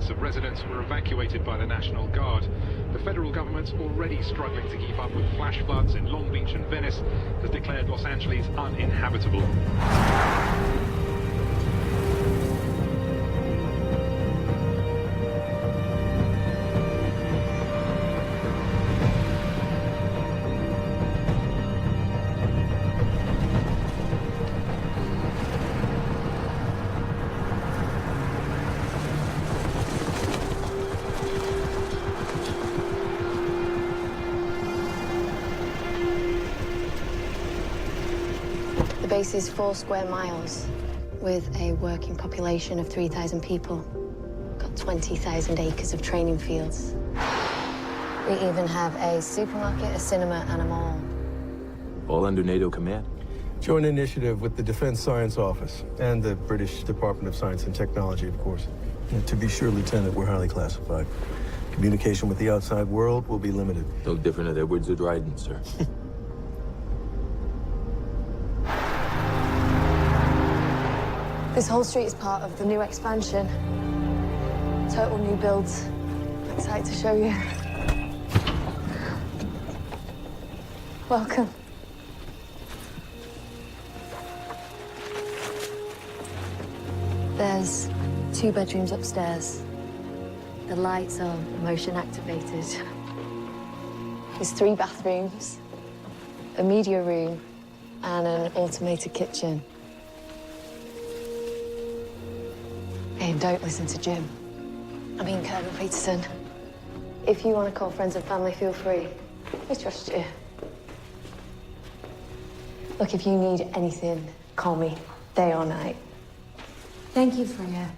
Hundreds of residents were evacuated by the National Guard. The federal government, already struggling to keep up with flash floods in Long Beach and Venice, has declared Los Angeles uninhabitable. The base is 4 square miles with a working population of 3,000 people. Got 20,000 acres of training fields. We even have a supermarket, a cinema, and a mall. All under NATO command? Joint initiative with the Defense Science Office and the British Department of Science and Technology, of course. And to be sure, Lieutenant, we're highly classified. Communication with the outside world will be limited. No different at Edwards or Dryden, sir. This whole street is part of the new expansion. Total new builds. Excited to show you. Welcome. There's 2 bedrooms upstairs. The lights are motion activated. There's 3 bathrooms, a media room, and an automated kitchen. Hey, don't listen to Jim. I mean, Colonel Peterson. If you want to call friends and family, feel free. We trust you. Look, if you need anything, call me, day or night. Thank you, Freya.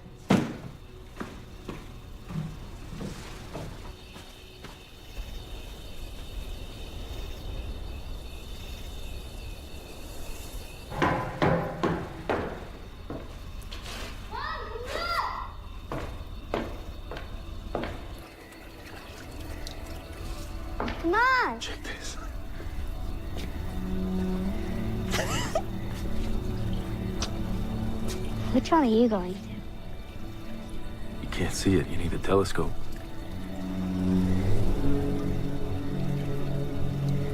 Come on! Check this. Which one are you going to? You can't see it. You need a telescope.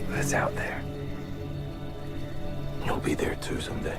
But it's out there. You'll be there too someday.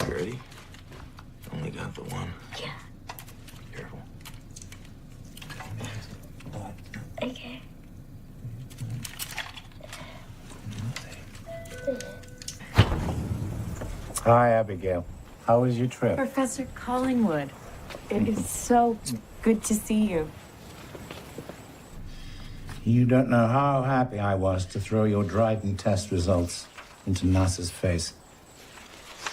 Ready? Only got the one. Yeah. Careful. Okay. Hi, Abigail. How was your trip? Professor Collingwood, it is so good to see you. You don't know how happy I was to throw your Dryden test results into NASA's face.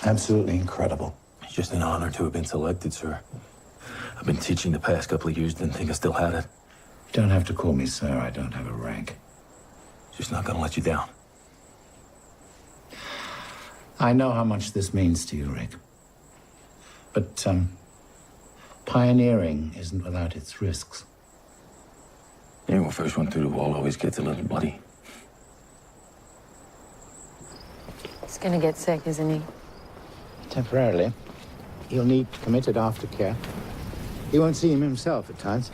Absolutely incredible. It's just an honor to have been selected, sir. I've been teaching the past couple of years, didn't think I still had it. You don't have to call me sir. I don't have a rank. Just not gonna let you down. I know how much this means to you, Rick. But, pioneering isn't without its risks. Yeah, well, first one through the wall always gets a little bloody. He's gonna get sick, isn't he? Temporarily. He'll need committed aftercare. He won't see him himself at times.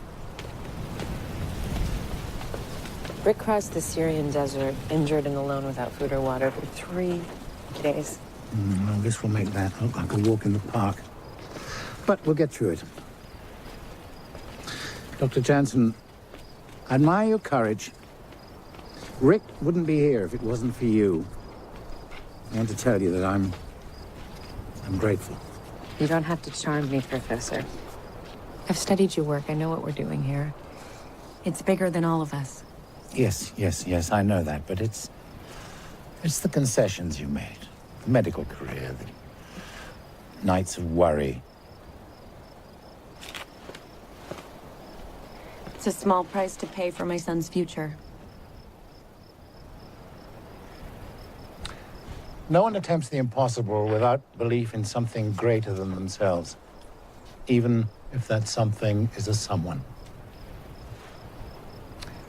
Rick crossed the Syrian desert, injured and alone without food or water for 3 days. Well, this will make that look like a walk in the park. But we'll get through it. Dr. Jansen, I admire your courage, Rick wouldn't be here if it wasn't for you. I want to tell you that I'm grateful. You don't have to charm me, Professor. I've studied your work. I know what we're doing here. It's bigger than all of us. Yes, I know that, but it's the concessions you made. The medical career, the nights of worry. It's a small price to pay for my son's future. No one attempts the impossible without belief in something greater than themselves, even if that something is a someone.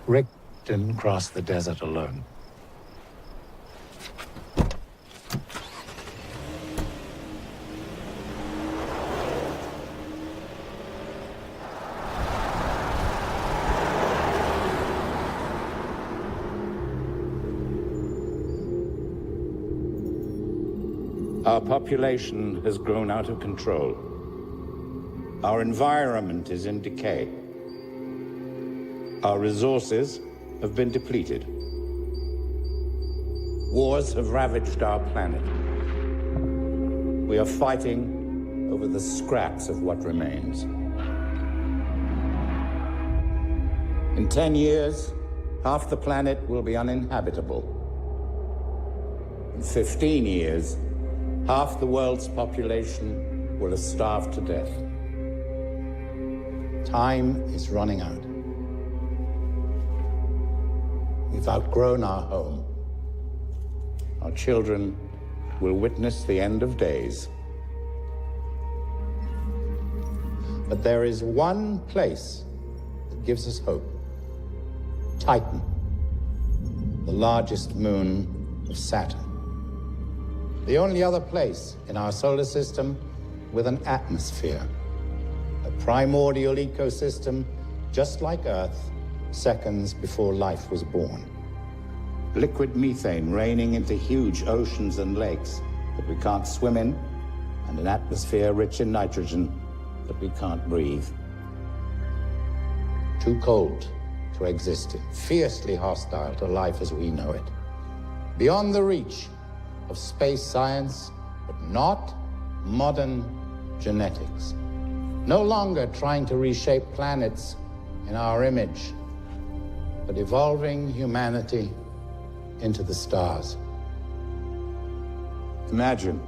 Rick didn't cross the desert alone. Our population has grown out of control. Our environment is in decay. Our resources have been depleted. Wars have ravaged our planet. We are fighting over the scraps of what remains. In 10 years, half the planet will be uninhabitable. In 15 years, half the world's population will have starved to death. Time is running out. We've outgrown our home. Our children will witness the end of days. But there is one place that gives us hope. Titan, the largest moon of Saturn. The only other place in our solar system with an atmosphere. A primordial ecosystem just like Earth, seconds before life was born. Liquid methane raining into huge oceans and lakes that we can't swim in, and an atmosphere rich in nitrogen that we can't breathe. Too cold to exist in, fiercely hostile to life as we know it. Beyond the reach of space science, but not modern genetics. No longer trying to reshape planets in our image, but evolving humanity into the stars. Imagine,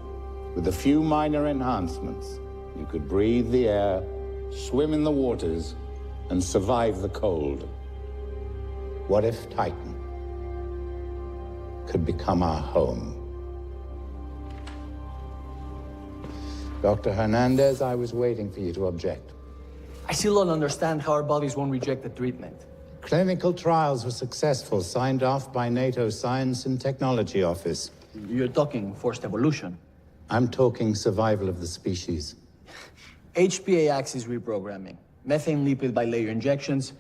with a few minor enhancements, you could breathe the air, swim in the waters, and survive the cold. What if Titan could become our home? Dr. Hernandez, I was waiting for you to object. I still don't understand how our bodies won't reject the treatment. Clinical trials were successful, signed off by NATO's Science and Technology Office. You're talking forced evolution. I'm talking survival of the species. HPA axis reprogramming, methane lipid bilayer injections,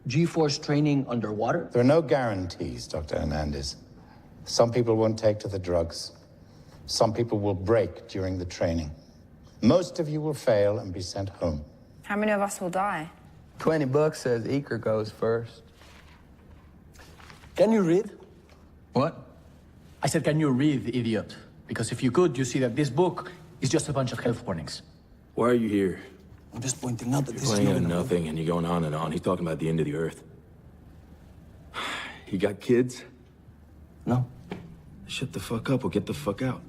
G-force training underwater. There are no guarantees, Dr. Hernandez. Some people won't take to the drugs. Some people will break during the training. Most of you will fail and be sent home. How many of us will die? $20 says Eker goes first. Can you read? What? I said, can you read, idiot? Because if you could, you see that this book is just a bunch of health warnings. Why are you here? I'm just pointing out that You're this is playing not at enough. nothing and you're going on and on. He's talking about the end of the earth. You got kids? No. Shut the fuck up or get the fuck out.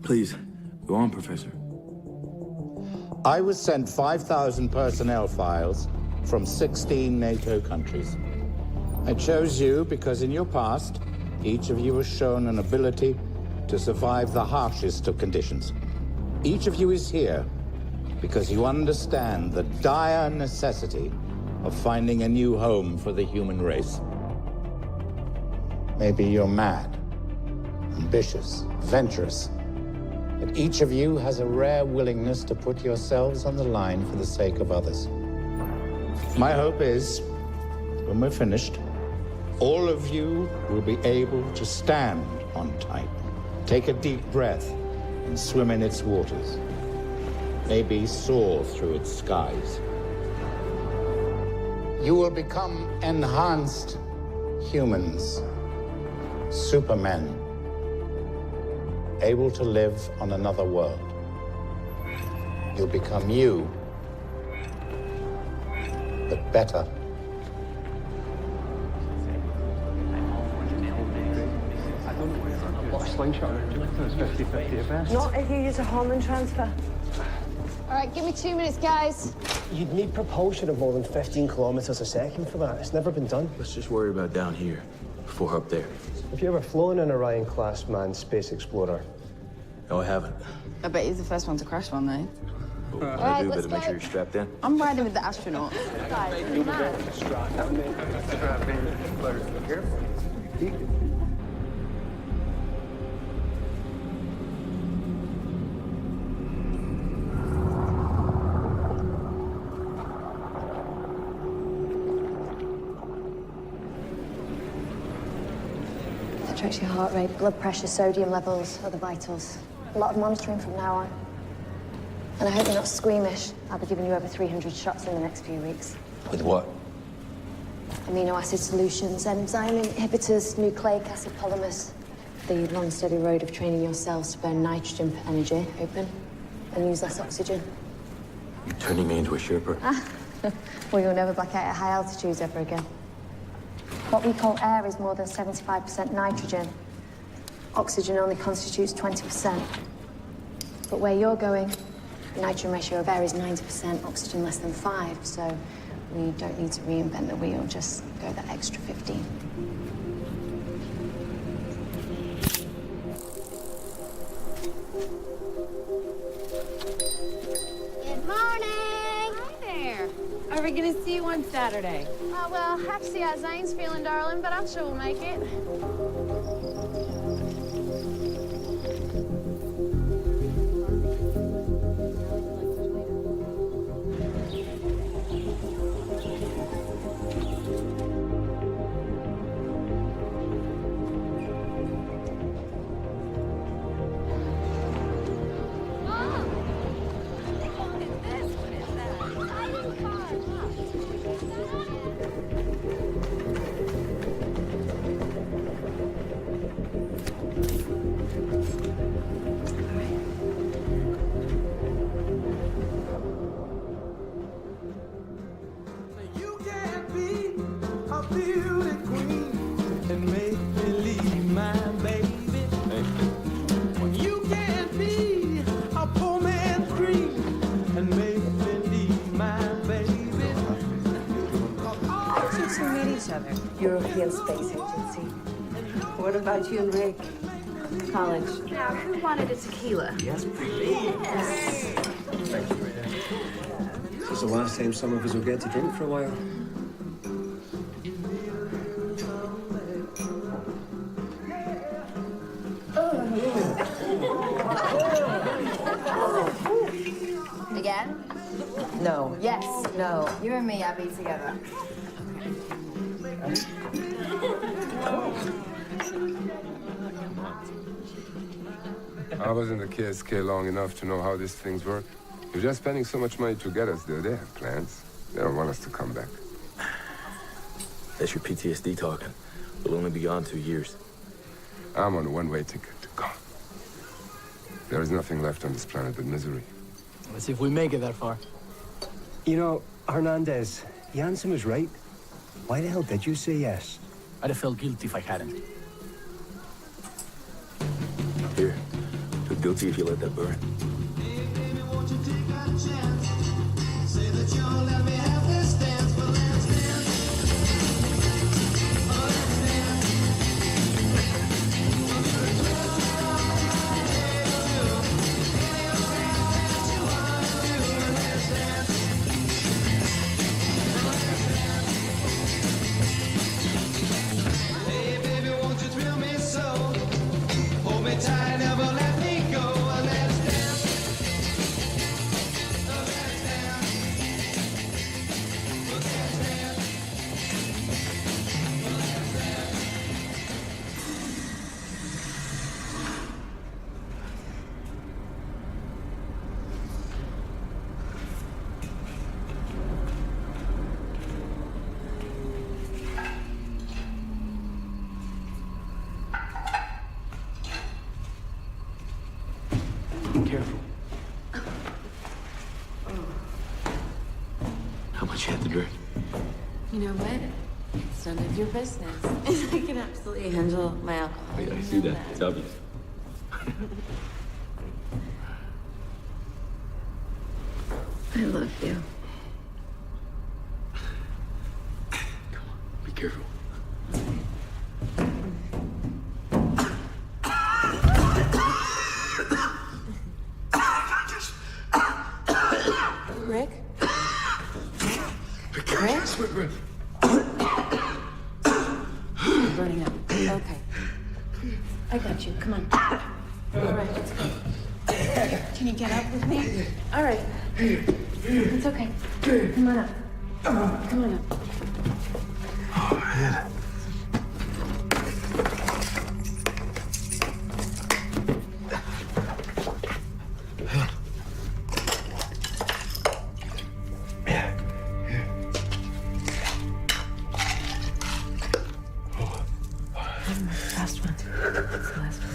Please, go on, Professor. I was sent 5,000 personnel files from 16 NATO countries. I chose you because in your past, each of you has shown an ability to survive the harshest of conditions. Each of you is here because you understand the dire necessity of finding a new home for the human race. Maybe you're mad, ambitious, adventurous, but each of you has a rare willingness to put yourselves on the line for the sake of others. My hope is, when we're finished, all of you will be able to stand on Titan, take a deep breath, and swim in its waters. Maybe soar through its skies. You will become enhanced humans, supermen, able to live on another world. You'll become you, but better. Not if you use a Harman transfer. All right, give me 2 minutes, guys. You'd need propulsion of more than 15 kilometers a second for that. It's never been done. Let's just worry about down here before up there. Have you ever flown an Orion-class manned space explorer? No, I haven't. I bet he's the first one to crash one, though. What All I right, do, let's better make go. sure you're strapped in. I'm riding with the astronauts. That tracks your heart rate, blood pressure, sodium levels, other vitals. A lot of monitoring from now on. And I hope you're not squeamish. I'll be giving you over 300 shots in the next few weeks. With what? Amino acid solutions, enzyme inhibitors, nucleic acid polymers. The long, steady road of training your cells to burn nitrogen for energy, open, and use less oxygen. You're turning me into a Sherpa. Well, you'll never black out at high altitudes ever again. What we call air is more than 75% nitrogen. Oxygen only constitutes 20%. But where you're going, the nitrogen ratio of air is 90%, oxygen less than 5, so we don't need to reinvent the wheel, just go that extra 15. Good morning. Hi there. Are we gonna see you on Saturday? Oh, well, have to see how Zane's feeling, darling, but I'm sure we'll make it. European Space Agency. What about you and Rick? College. Now, who wanted a tequila? Yes, please. Yes. Thank you, Rita. This is the last time some of us will get to drink for a while. Again? No. Yes. No. You and me, Abby, together. I was in the KSK long enough to know how these things work. You're just spending so much money to get us there. They have plans. They don't want us to come back. That's your PTSD talking. We'll only be gone 2 years. I'm on a one-way ticket. Gone. There is nothing left on this planet but misery. Let's see if we make it that far. You know, Hernandez, Jansen was right. Why the hell did you say yes? I'd have felt guilty if I hadn't. Here. Feel guilty if you let that burn. careful. How much you had to drink? You know what? It's none of your business. I can absolutely handle my alcohol. Yeah, I see that. It's obvious. I love you. Be careful. Rick? Rick? You're burning up. Okay. I got you. Come on. All right, let's go. Can you get up with me? All right. It's okay. Come on up. Come on up. Oh, man. Last one. It's the last one.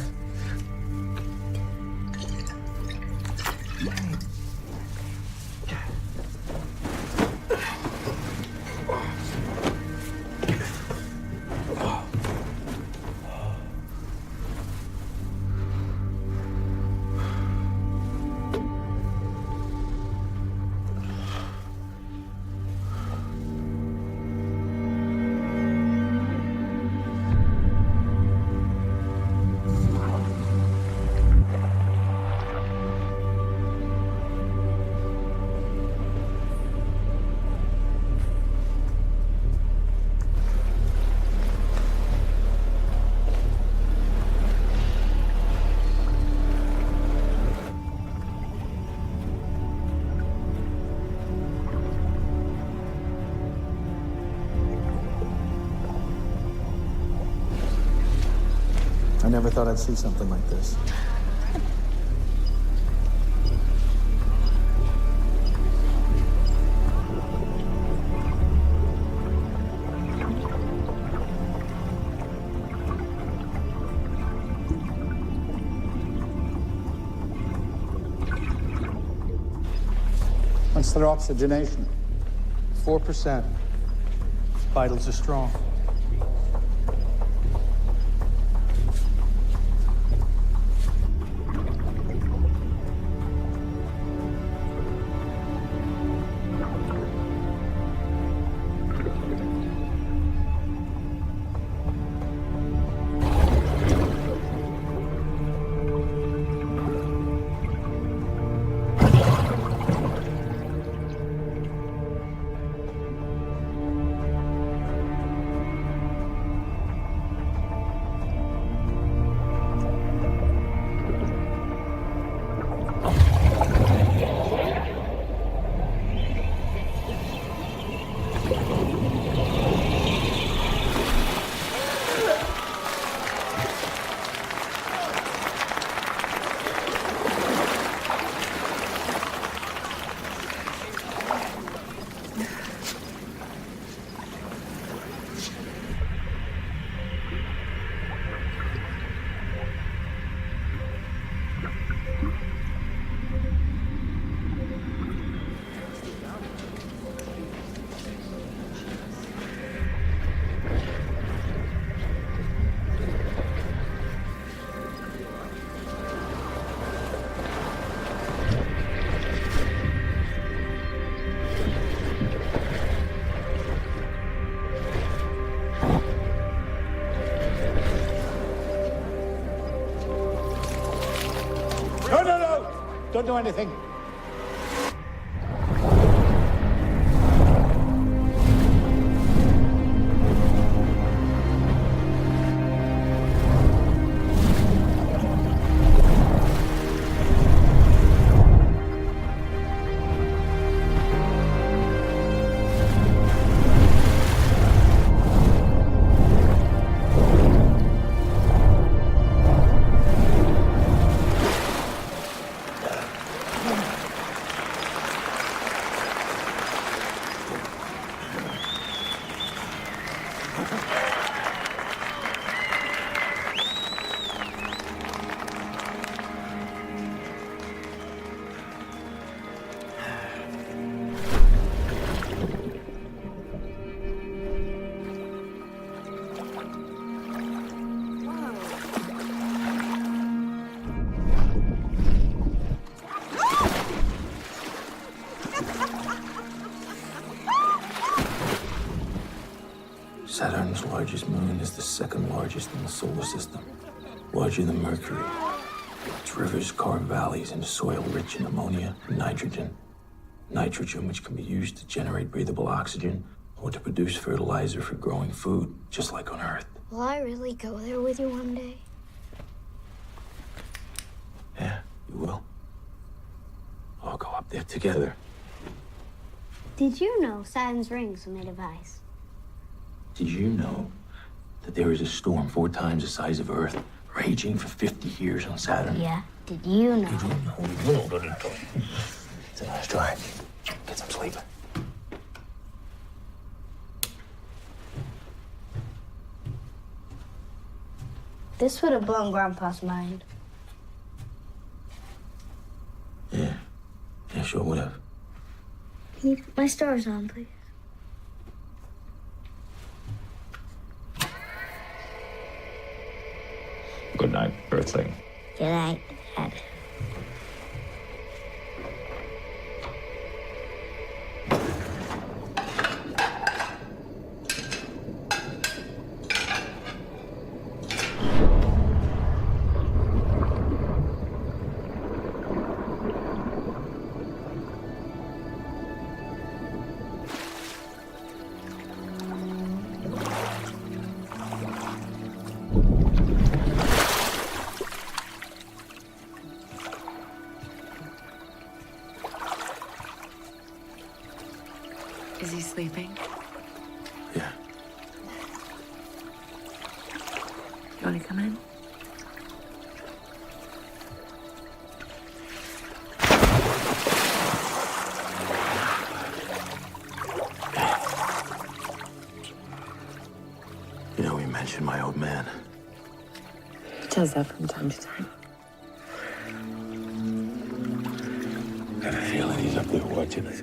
I never thought I'd see something like this. What's their oxygenation? 4%. Vitals are strong. No! Don't do anything. largest moon is the second largest in the solar system, larger than Mercury. Its rivers carve valleys into soil rich in ammonia and nitrogen. Nitrogen, which can be used to generate breathable oxygen or to produce fertilizer for growing food, just like on Earth. Will I really go there with you one day? Yeah, you will. I'll go up there together. Did you know Saturn's rings were made of ice? Did you know that there is a storm 4 times the size of Earth raging for 50 years on Saturn? Yeah. Did you know? Did you know? It's a nice try. Get some sleep. This would have blown Grandpa's mind. Yeah, sure would have. Can you put my stars on, please? Good night, Earthling. Good night, Dad. Is he sleeping? Yeah. You want to come in? You know, we mentioned my old man. He does that from time to time. Got a feeling he's up there watching us.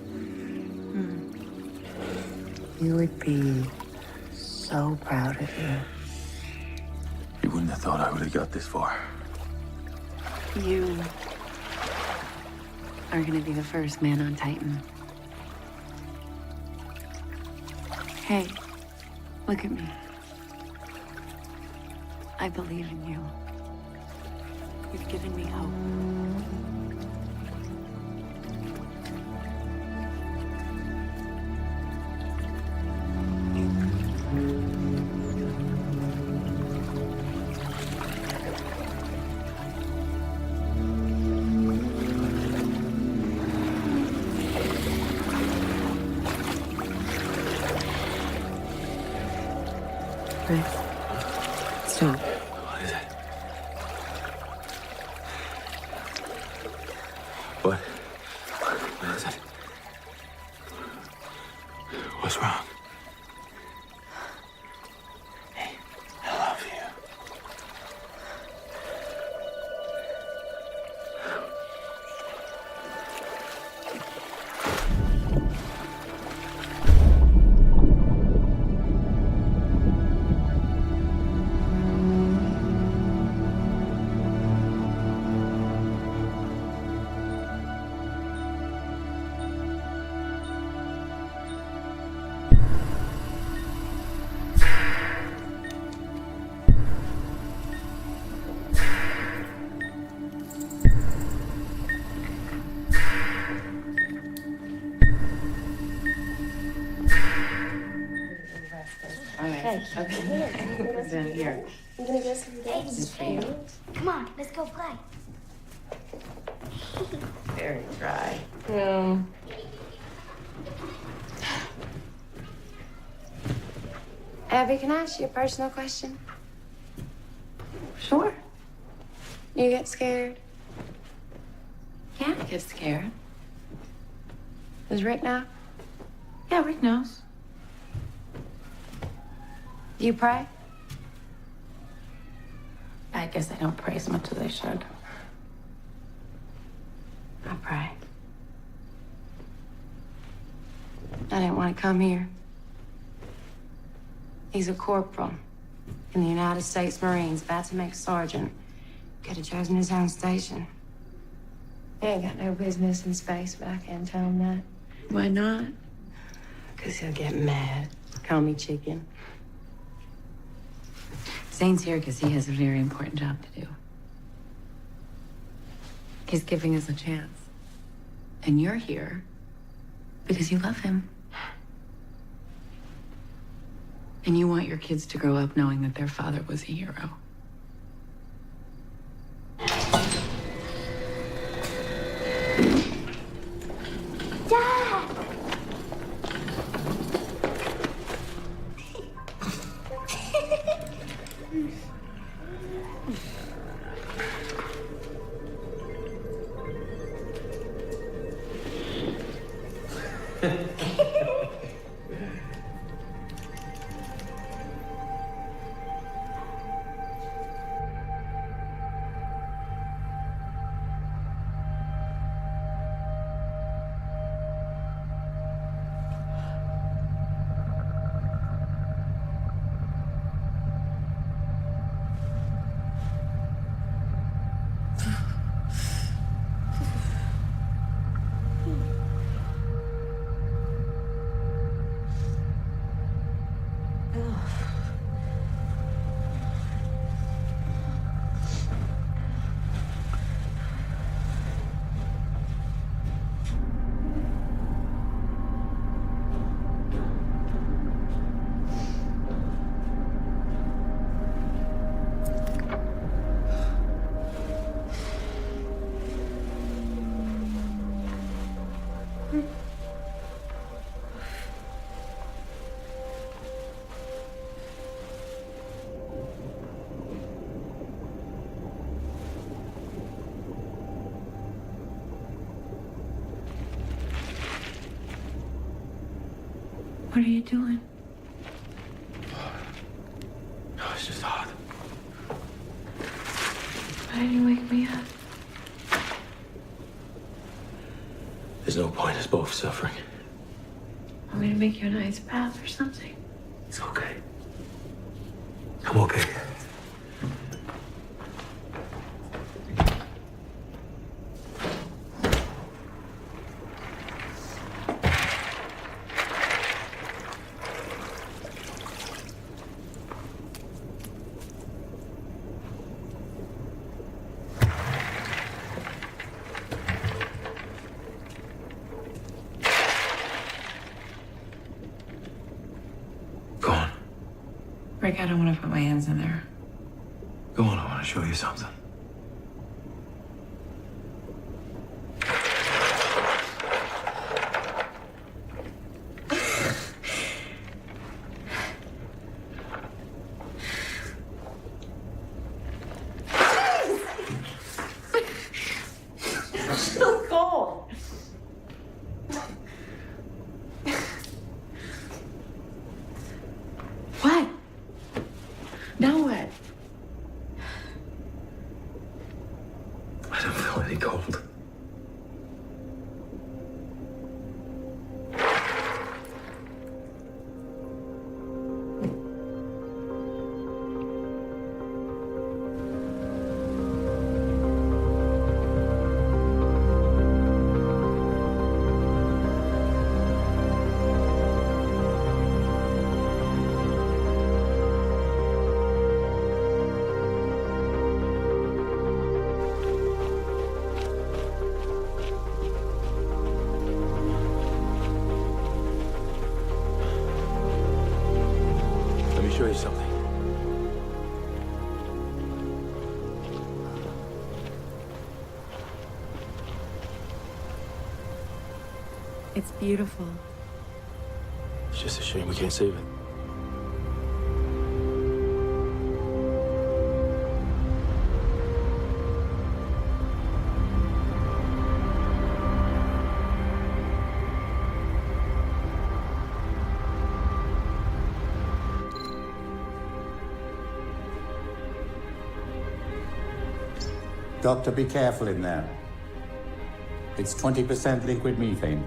You would be so proud of you. You wouldn't have thought I would have got this far. You are going to be the first man on Titan. Hey, look at me. I believe in you. You've given me hope. Stop. What is it? What? What is it? What's wrong? Hey, I love you. Okay. Down here. I'm gonna go some This is for you. Come on, let's go play. Very dry. Abby, can I ask you a personal question? Sure. You get scared? Yeah, I get scared. Does Rick know? Yeah, Rick knows. Do you pray? I guess I don't pray as much as I should. I pray. I didn't want to come here. He's a corporal in the United States Marines, about to make sergeant. Could have chosen his own station. He ain't got no business in space, but I can't tell him that. Why not? Because he'll get mad. Call me chicken. Zane's here because he has a very important job to do. He's giving us a chance. And you're here because you love him. And you want your kids to grow up knowing that their father was a hero. Dad! What are you doing? Oh, it's just hot. Why didn't you wake me up? There's no point. It's both suffering. Want me to make you an ice bath or something? It's okay. I'm okay. Rick, I don't want to put my hands in there. Go on, I want to show you something. I'm so cold. What? Now what? I don't feel any cold. Let me show you something. It's beautiful. It's just a shame we can't save it. Doctor, be careful in there. It's 20% liquid methane.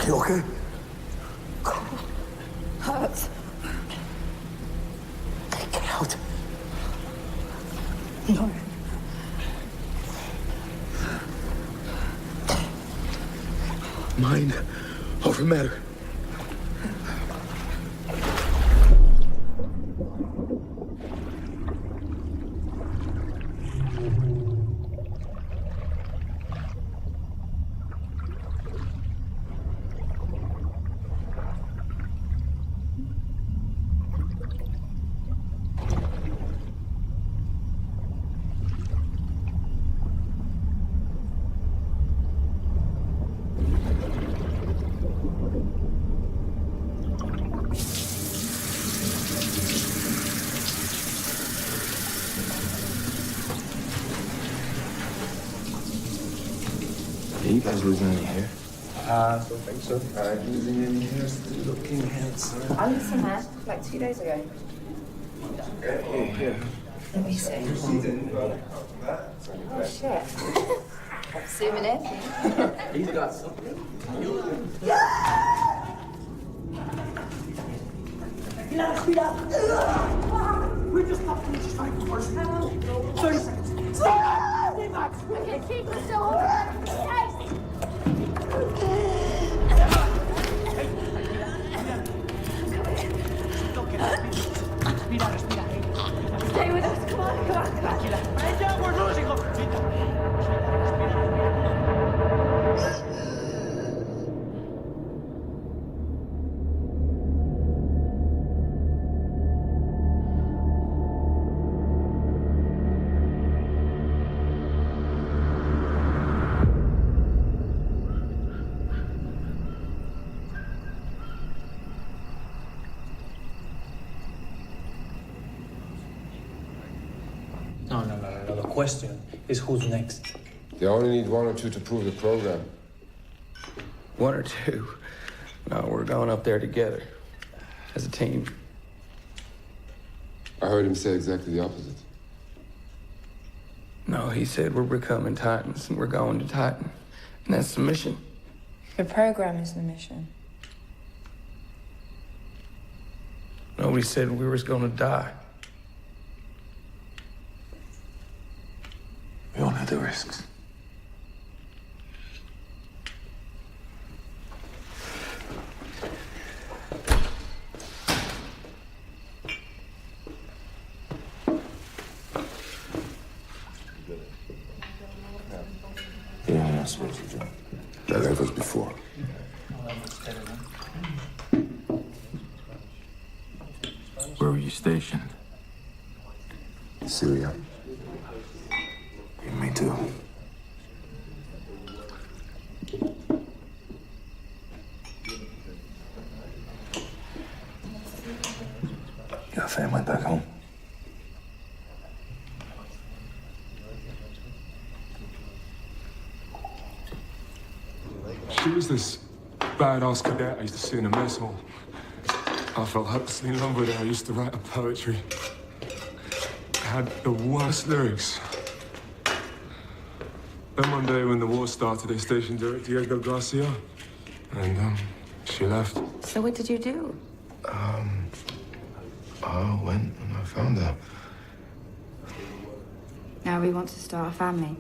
You okay? Cold. Hurts. Get out. No. Mind over matter. Are you guys losing any hair? I don't think so. Losing any hair, still looking handsome. I lost some hair like 2 days ago. Yeah. Let me see. Oh shit. Zooming in. He's got something. We're just not finished fighting first. 30 seconds. Okay, keep it still. Hold on. Stay with us. Come on, come on, come on. We're losing. Look. No. The question is who's next. They only need 1 or 2 to prove the program. 1 or 2. No, we're going up there together. As a team. I heard him say exactly the opposite. No, he said we're becoming Titans and we're going to Titan. And that's the mission. The program is the mission. Nobody said we was gonna die. We all know the risks. Yeah, I'm not supposed to do. That ever before. Where were you stationed? Syria. Me too. You got family back home? She was this badass cadet I used to see in the mess hall. I felt hopelessly in love with her. I used to write her poetry. I had the worst lyrics. Then one day when the war started, they stationed her at Diego Garcia. And, she left. So what did you do? I went and I found her. Now we want to start a family.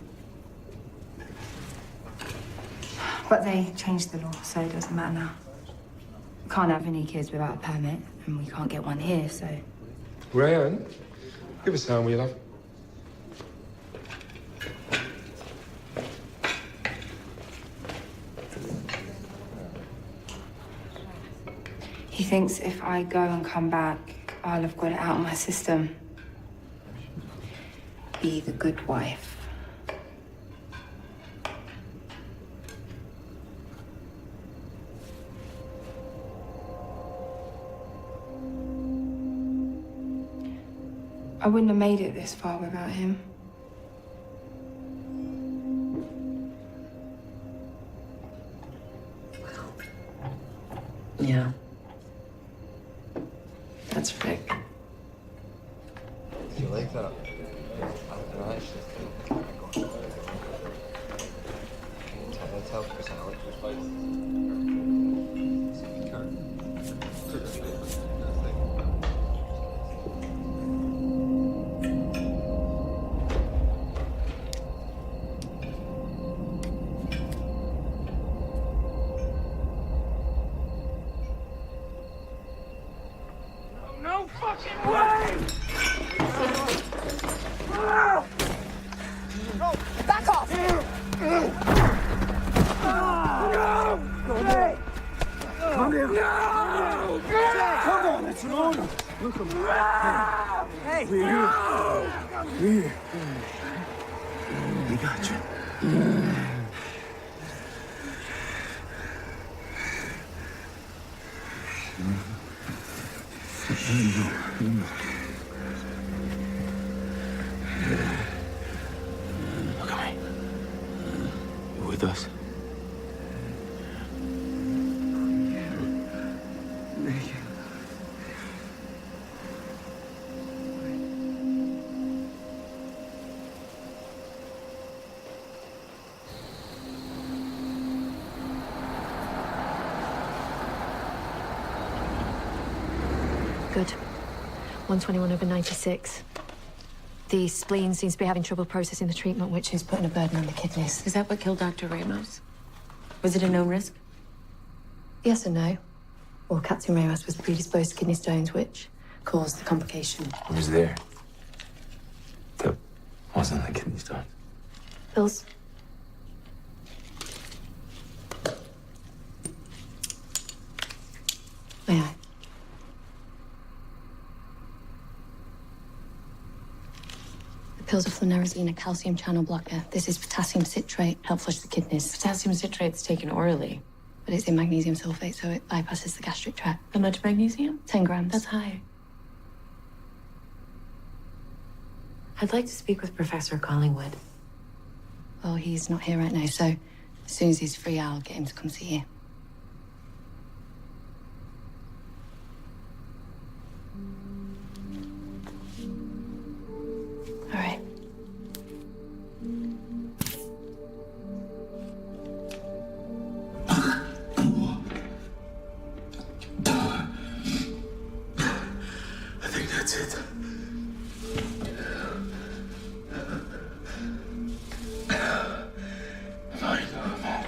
But they changed the law, so it doesn't matter now. We can't have any kids without a permit, and we can't get one here, so... Ryan, give us a hand, will you, love? He thinks if I go and come back, I'll have got it out of my system. Be the good wife. I wouldn't have made it this far without him. Yeah. That's Rick. You like that? Tell personality. Back off! Come here. No! Come on, it's an honor. Look at me. Hey! We're here. We're here. We got you. There you go. Look at me. You're with us. Good. 121/96. The spleen seems to be having trouble processing the treatment, which is putting a burden on the kidneys. Is that what killed Dr. Ramos? Was it a known risk? Yes and no. Well, Captain Ramos was predisposed to kidney stones, which caused the complication. Who was there? That wasn't the kidney stone. Pills? May I? The pills are flunarizine, a calcium channel blocker. This is potassium citrate, help flush the kidneys. Potassium citrate's taken orally. But it's in magnesium sulfate, so it bypasses the gastric tract. How much magnesium? 10 grams. That's high. I'd like to speak with Professor Collingwood. Well, he's not here right now, so as soon as he's free, I'll get him to come see you. All right. I think that's it. Fine, man.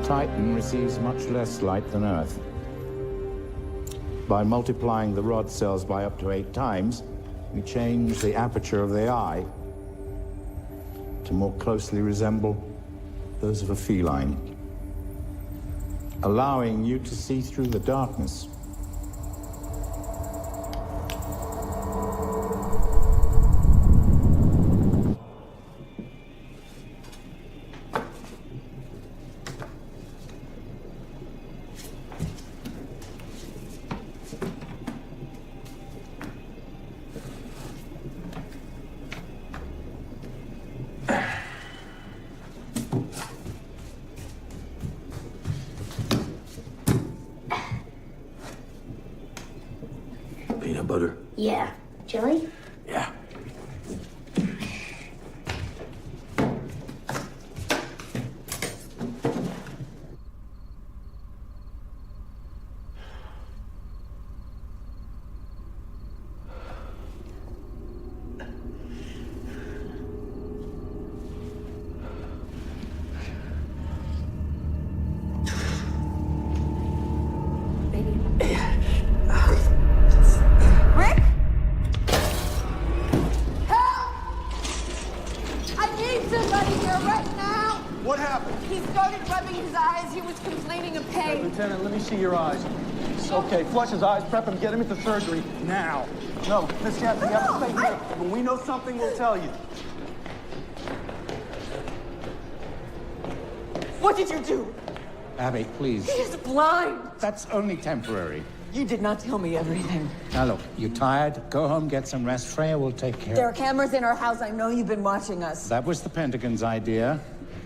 Titan receives much less light than Earth. By multiplying the rod cells by up to 8 times, we change the aperture of the eye to more closely resemble those of a feline, allowing you to see through the darkness. Peanut butter? Yeah. Jelly? Yeah. Rick? Help! I need somebody here right now! What happened? He started rubbing his eyes. He was complaining of pain. Lieutenant, let me see your eyes. Okay, flush his eyes, prep him, get him into surgery. Now. No, Miss Jansen, you have to stay here. When we know something, we'll tell you. What did you do? Abby, please. He is blind. That's only temporary. You did not tell me everything. Now look, you're tired. Go home, get some rest. Freya will take care. There are cameras in our house. I know you've been watching us. That was the Pentagon's idea.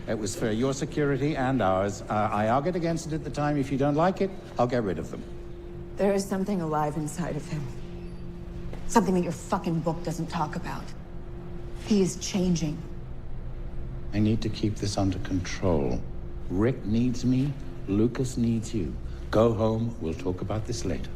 It was for your security and ours. I argued against it at the time. If you don't like it, I'll get rid of them. There is something alive inside of him. Something that your fucking book doesn't talk about. He is changing. I need to keep this under control. Rick needs me. Lucas needs you. Go home. We'll talk about this later.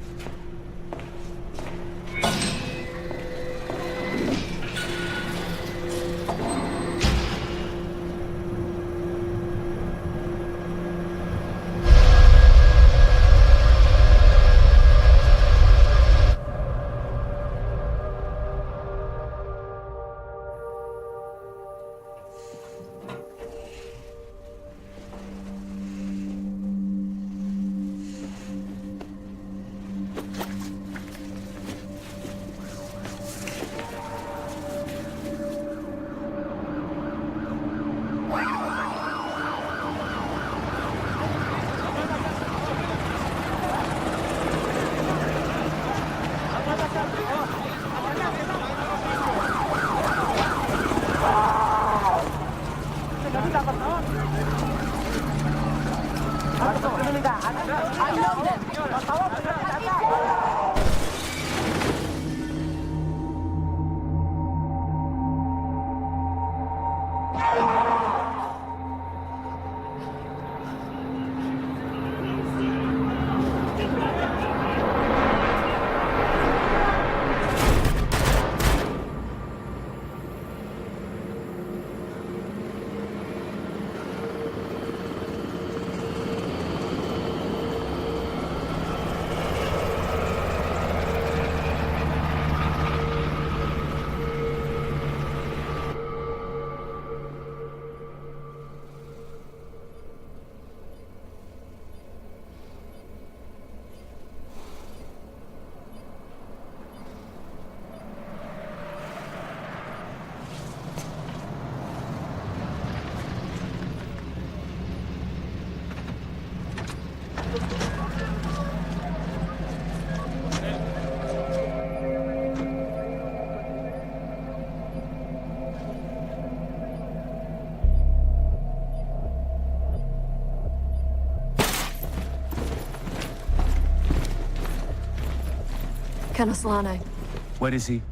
I know them. Colonel Solano. What is he?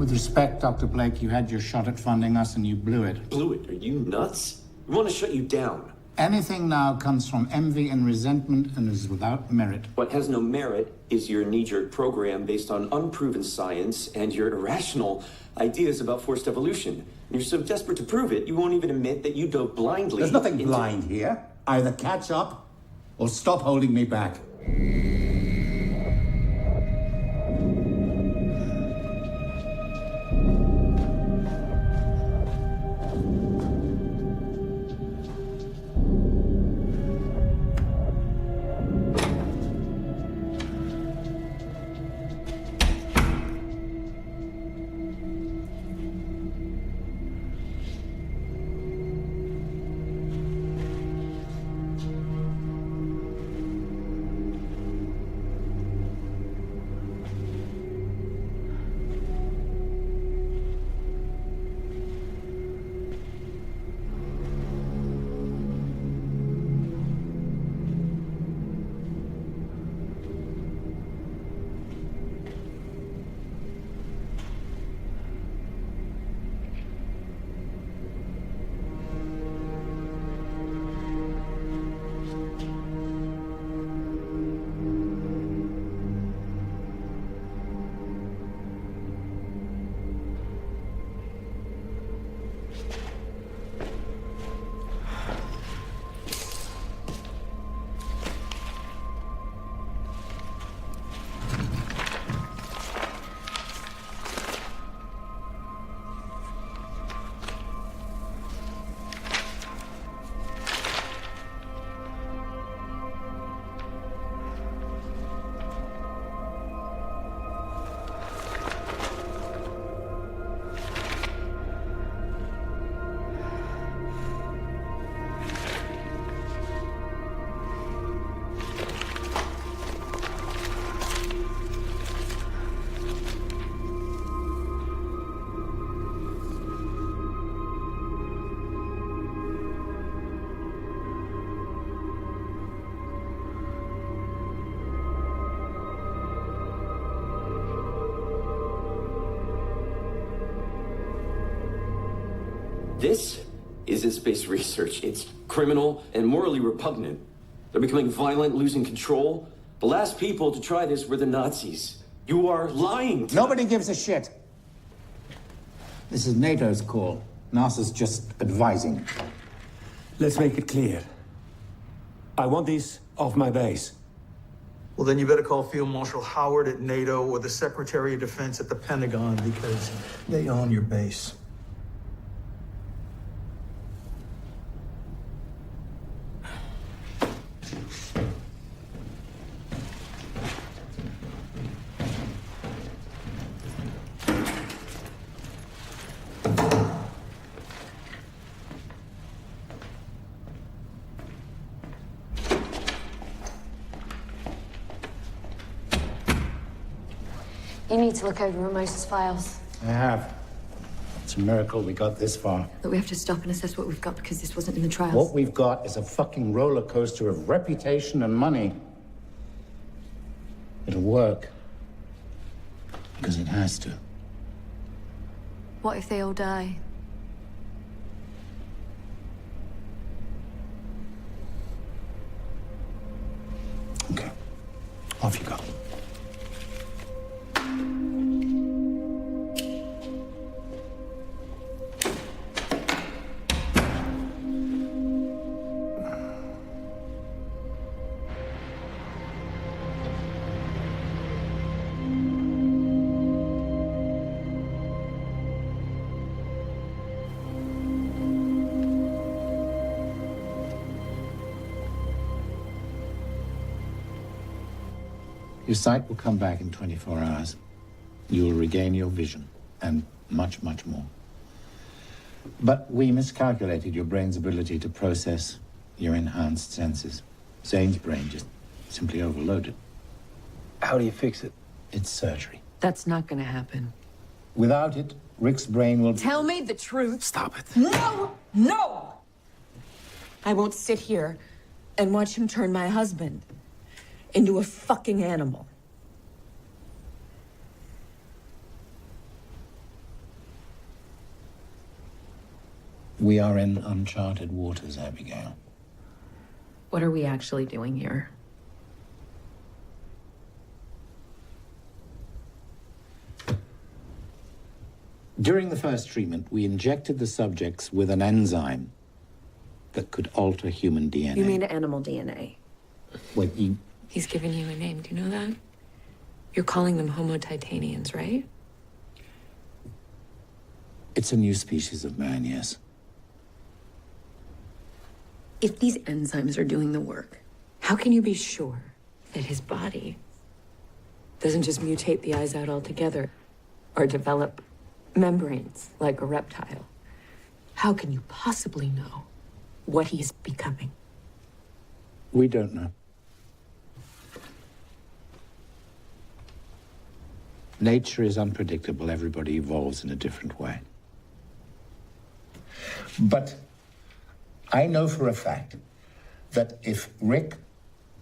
With respect, Dr. Blake, you had your shot at funding us and you blew it. Blew it? Are you nuts? We want to shut you down. Anything now comes from envy and resentment and is without merit. What has no merit is your knee-jerk program based on unproven science and your irrational ideas about forced evolution. And you're so desperate to prove it, you won't even admit that you dove blindly. There's nothing blind here. Either catch up or stop holding me back. This isn't space research. It's criminal and morally repugnant. They're becoming violent, losing control. The last people to try this were the Nazis. You are lying. Nobody gives a shit. This is NATO's call. NASA's just advising. Let's make it clear. I want these off my base. Well, then you better call Field Marshal Howard at NATO or the Secretary of Defense at the Pentagon because they own your base. You need to look over Ramos's files. I have. It's a miracle we got this far. But we have to stop and assess what we've got because this wasn't in the trials. What we've got is a fucking roller coaster of reputation and money. It'll work. Because it has to. What if they all die? Okay. Off you go. Your sight will come back in 24 hours. You will regain your vision, and much, much more. But we miscalculated your brain's ability to process your enhanced senses. Zane's brain just simply overloaded. How do you fix it? It's surgery. That's not gonna happen. Without it, Rick's brain will... Tell me the truth. Stop it. No! No! I won't sit here and watch him turn my husband into a fucking animal. We are in uncharted waters, Abigail. What are we actually doing here? During the first treatment, we injected the subjects with an enzyme that could alter human DNA. You mean animal DNA? Wait, you... He's given you a name. Do you know that? You're calling them Homo titanians, right? It's a new species of man, yes. If these enzymes are doing the work, how can you be sure that his body doesn't just mutate the eyes out altogether or develop membranes like a reptile? How can you possibly know what he's becoming? We don't know. Nature is unpredictable. Everybody evolves in a different way. But I know for a fact that if Rick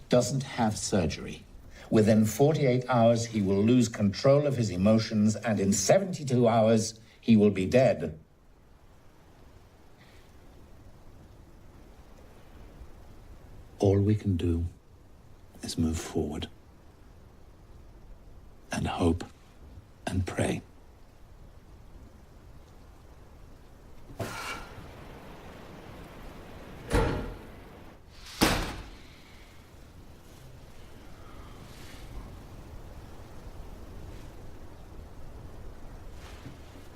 doesn't have surgery, within 48 hours he will lose control of his emotions, and in 72 hours he will be dead. All we can do is move forward and hope and pray.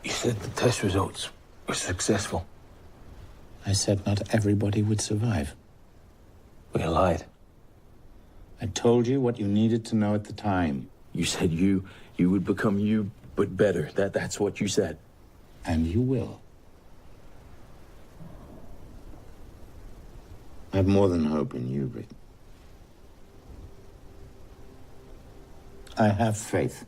You said the test results were successful. I said not everybody would survive. We lied. I told you what you needed to know at the time. You said you would become you, but better. That's what you said. And you will. I have more than hope in you, Rick. I have faith.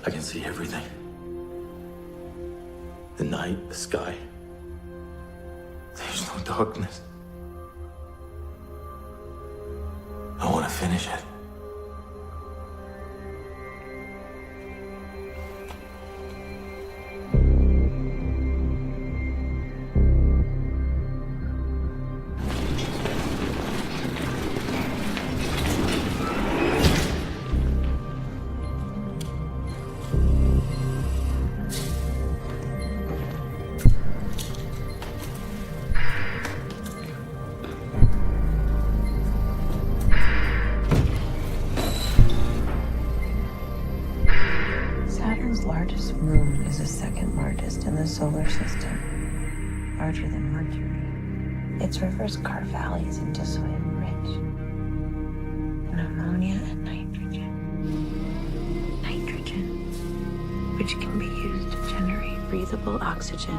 I can see everything. The night, the sky. There's no darkness. I want to finish it. Saturn's largest moon is the second largest in the solar system, larger than Mercury. Its rivers carve valleys into soil rich. and ammonia and nitrogen. Nitrogen, which can be used to generate breathable oxygen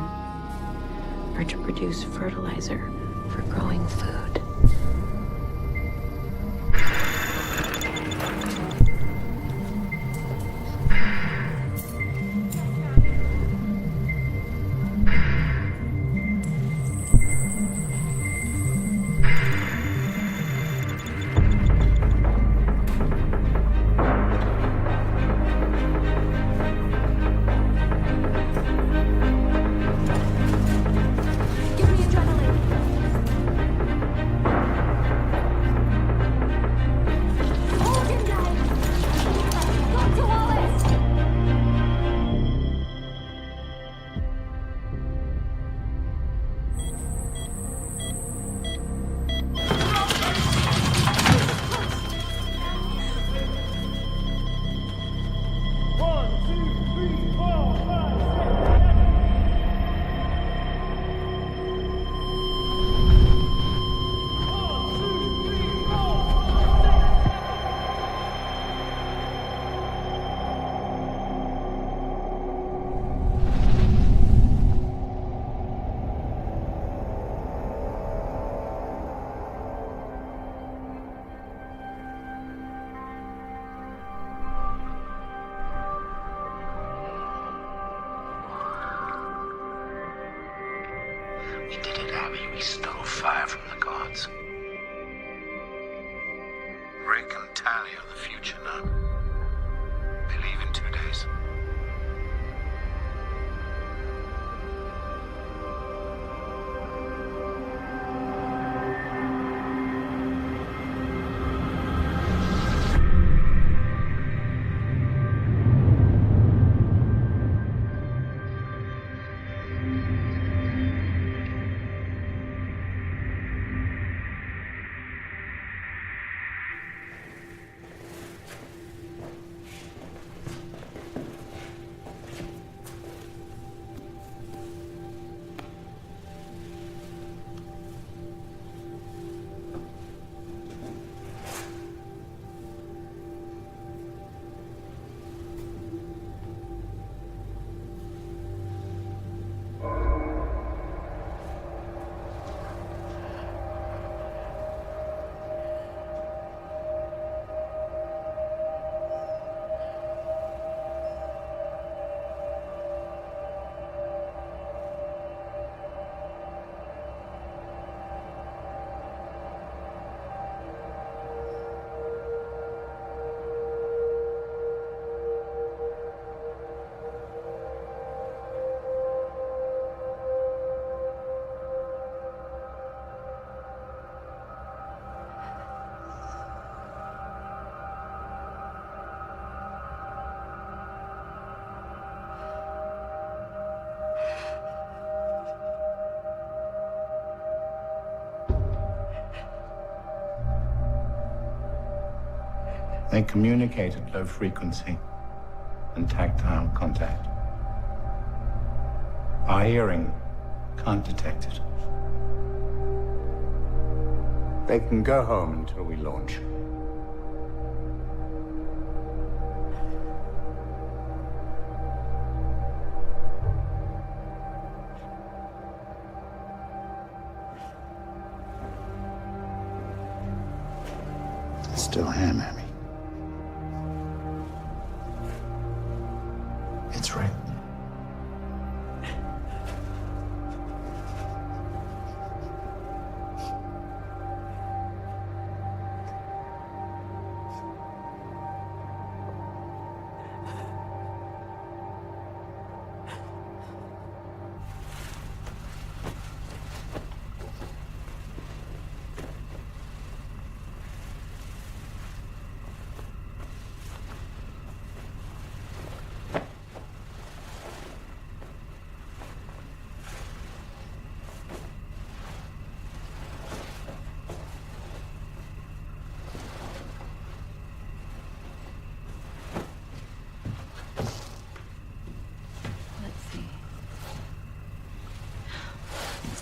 or to produce fertilizer for growing food. We did it, Abby. We stole fire from the gods. Rick and Tally are the future now. They leave in 2 days. They communicate at low frequency and tactile contact. Our hearing can't detect it. They can go home until we launch. I still am, Abby. It's right.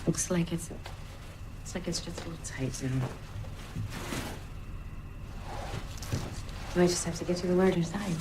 Looks like it's just a little tight now. You might just have to get to the larger side.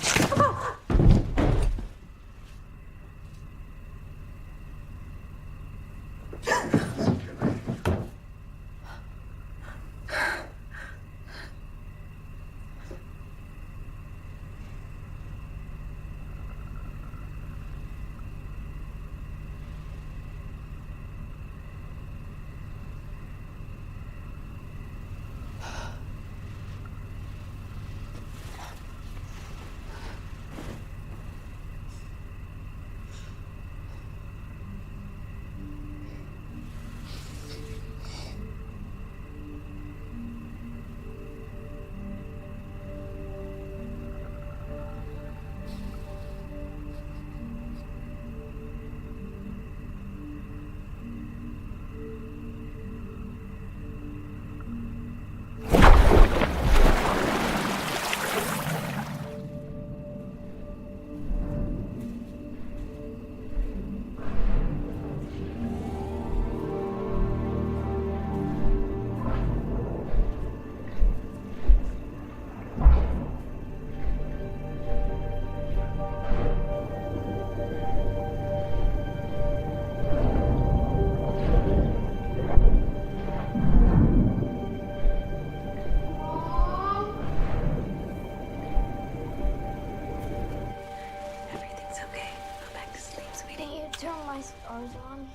Turn my stars on.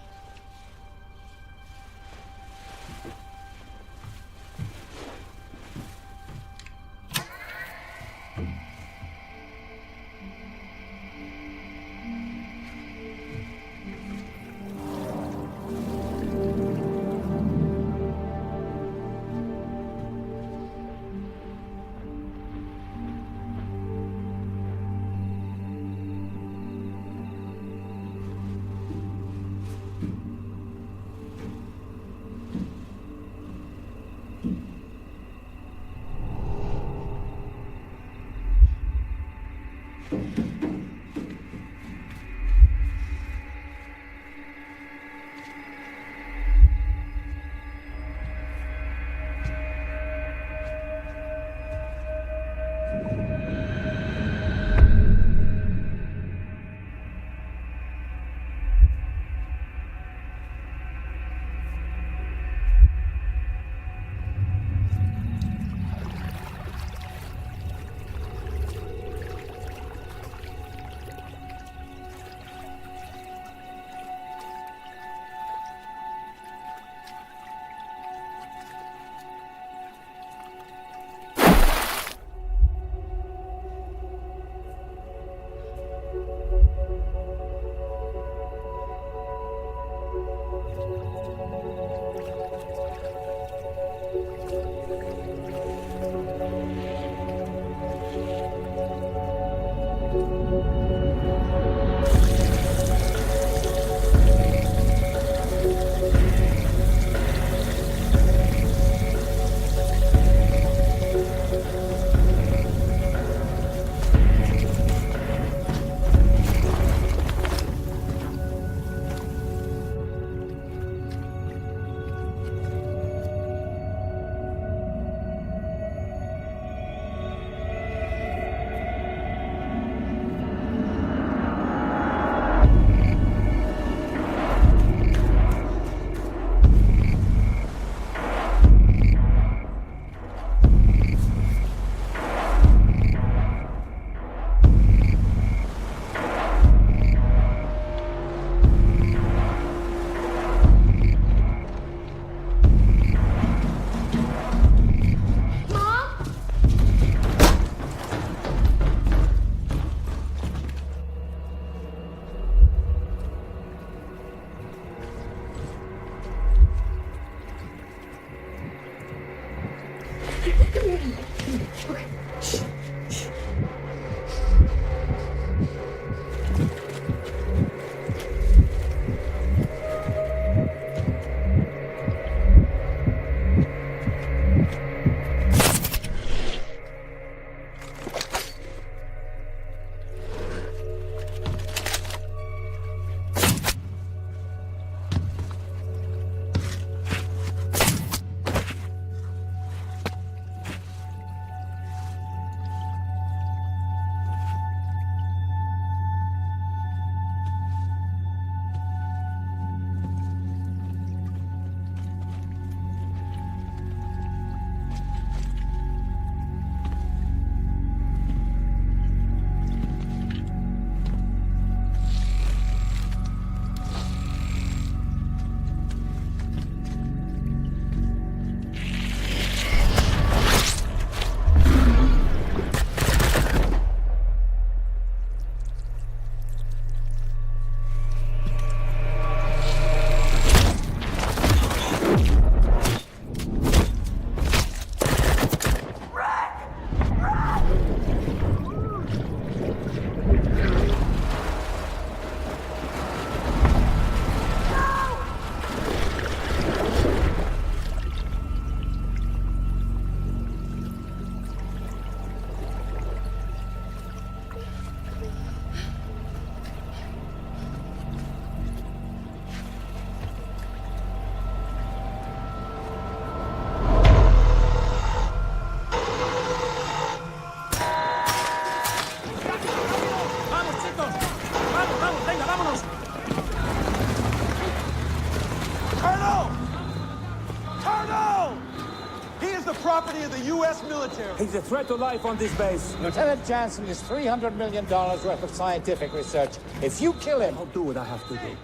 property of the U.S. military. He's a threat to life on this base. Lieutenant Jansen is $300 million worth of scientific research. If you kill him... I'll do what I have to do.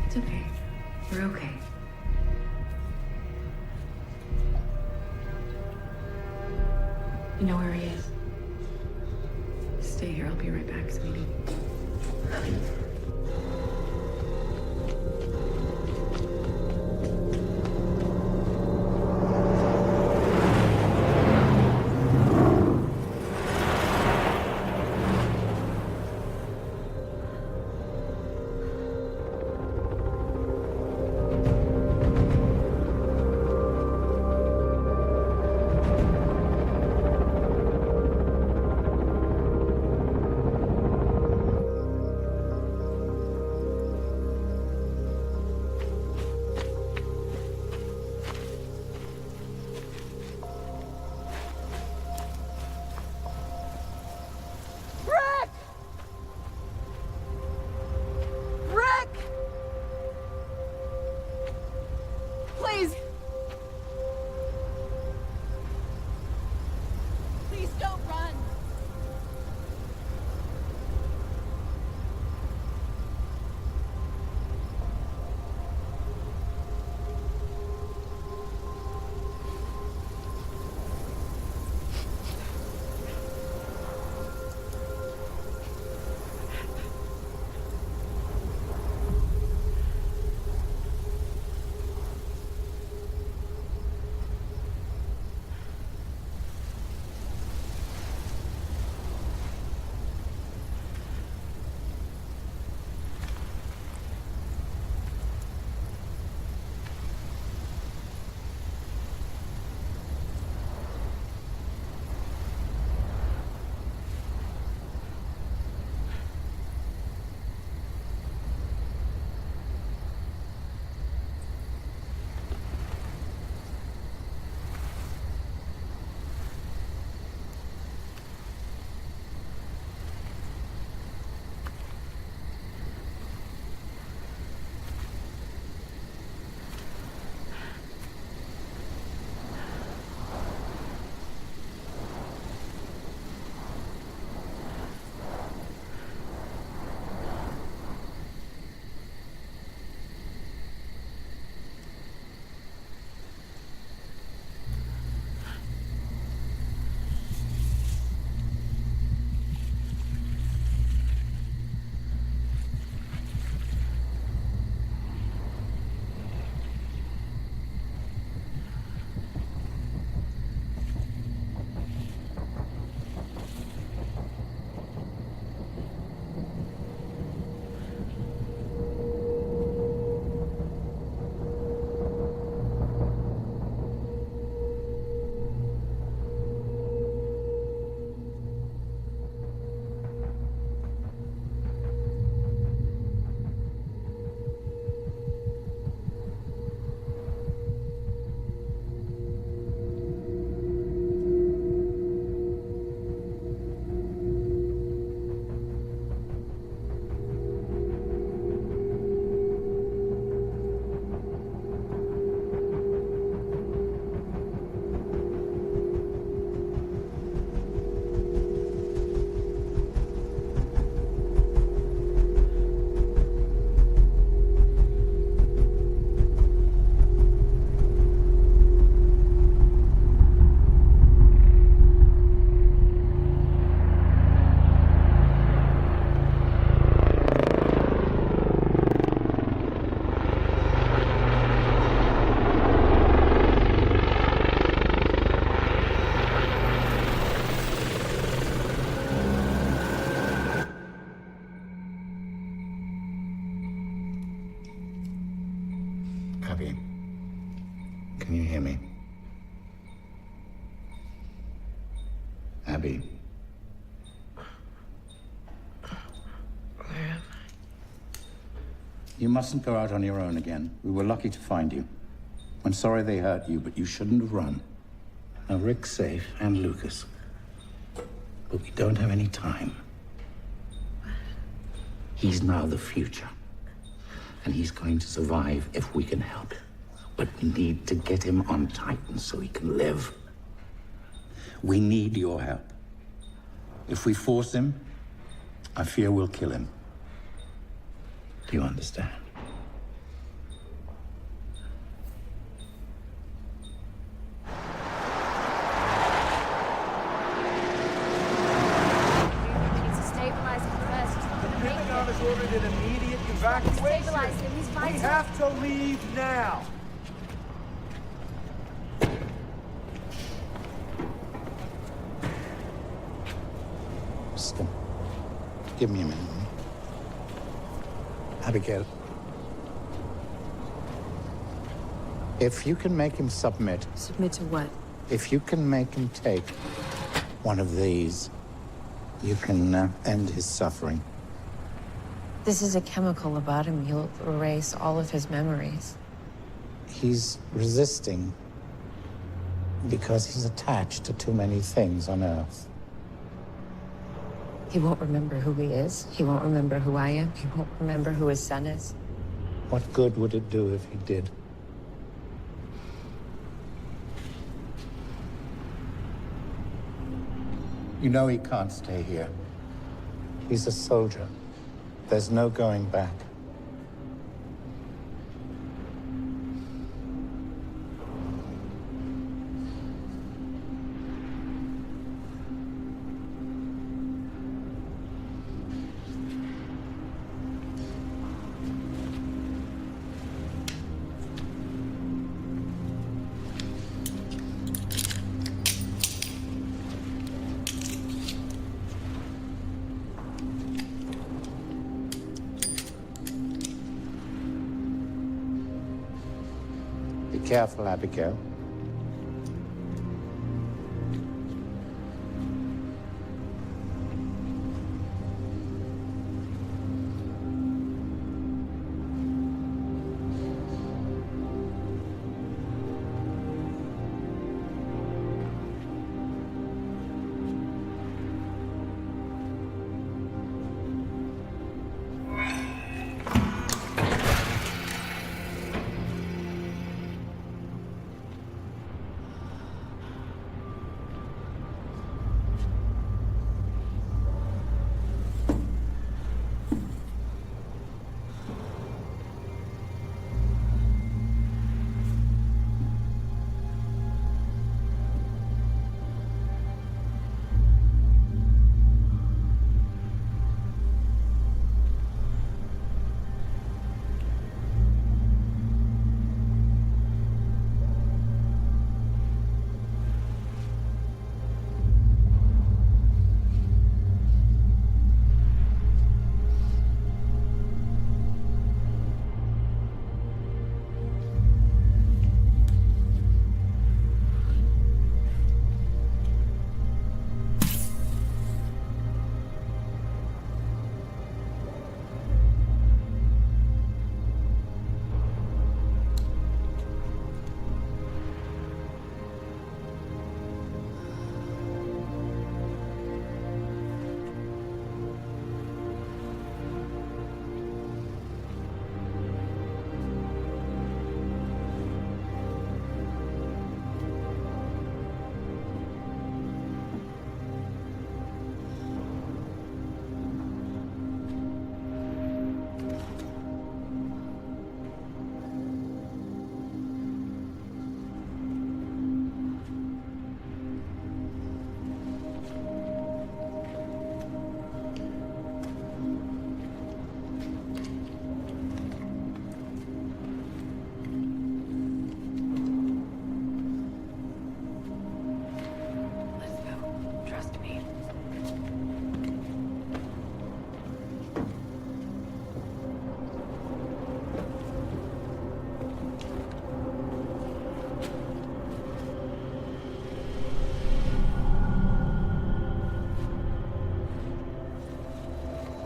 It's okay. We're okay. You know where he is? Stay here. I'll be right back, sweetie. Please! Please don't run! Abby, can you hear me? Abby. Where am I? You mustn't go out on your own again. We were lucky to find you. I'm sorry they hurt you, but you shouldn't have run. Now, Rick's safe, and Lucas. But we don't have any time. He's now the future. And he's going to survive if we can help him. But we need to get him on Titan so he can live. We need your help. If we force him, I fear we'll kill him. Do you understand? Ordered an immediate evacuation. Stabilize him. He's vital. We have to leave now. Stop. Give me a minute. Abigail. If you can make him submit. Submit to what? If you can make him take one of these, you can end his suffering. This is a chemical about him. He'll erase all of his memories. He's resisting because he's attached to too many things on Earth. He won't remember who he is. He won't remember who I am. He won't remember who his son is. What good would it do if he did? You know he can't stay here. He's a soldier. There's no going back. Be careful, Abigail.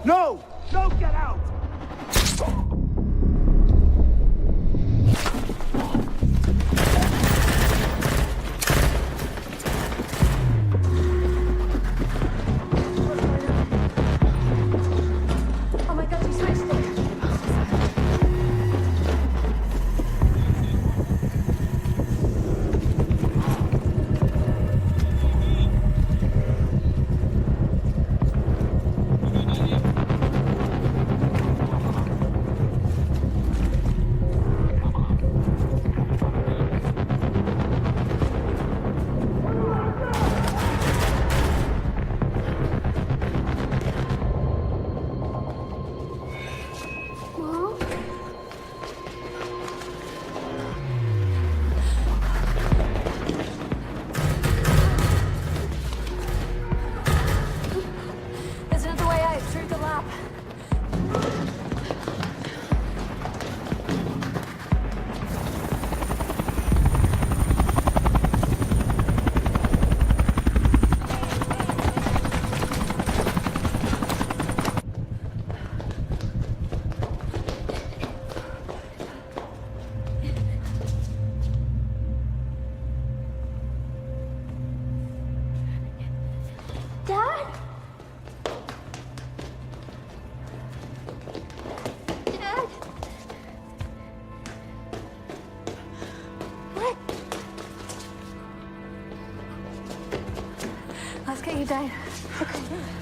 No! No, get out! he died. Okay.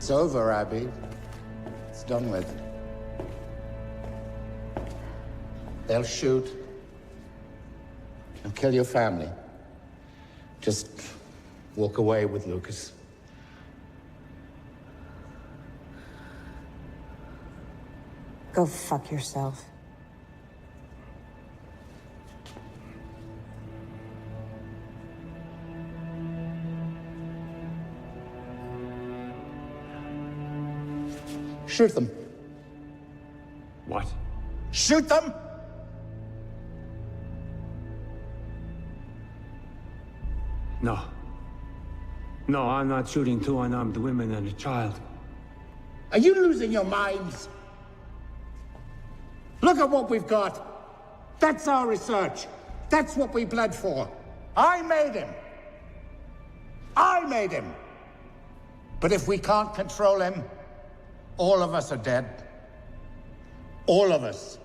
It's over, Abby. It's done with. They'll shoot and kill your family. Just walk away with Lucas. Go fuck yourself. Shoot them. What? Shoot them! No. No, I'm not shooting two unarmed women and a child. Are you losing your minds? Look at what we've got. That's our research. That's what we bled for. I made him. I made him. But if we can't control him, all of us are dead. All of us.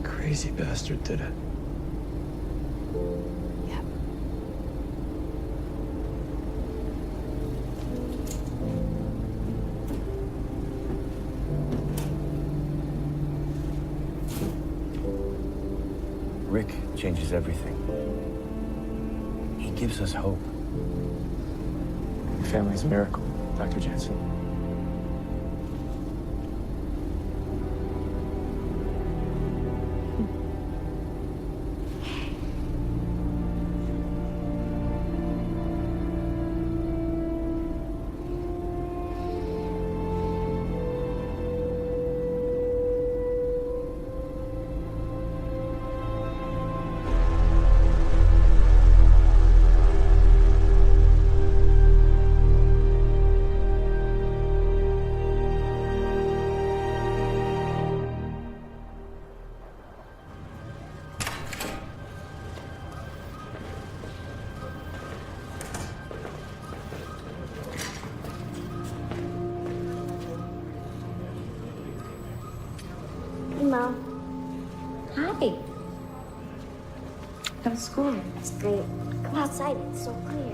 Crazy bastard did it. Yep. Rick changes everything. He gives us hope. Your family's a miracle, Dr. Jensen. How's school? It's great. Come outside, it's so clear.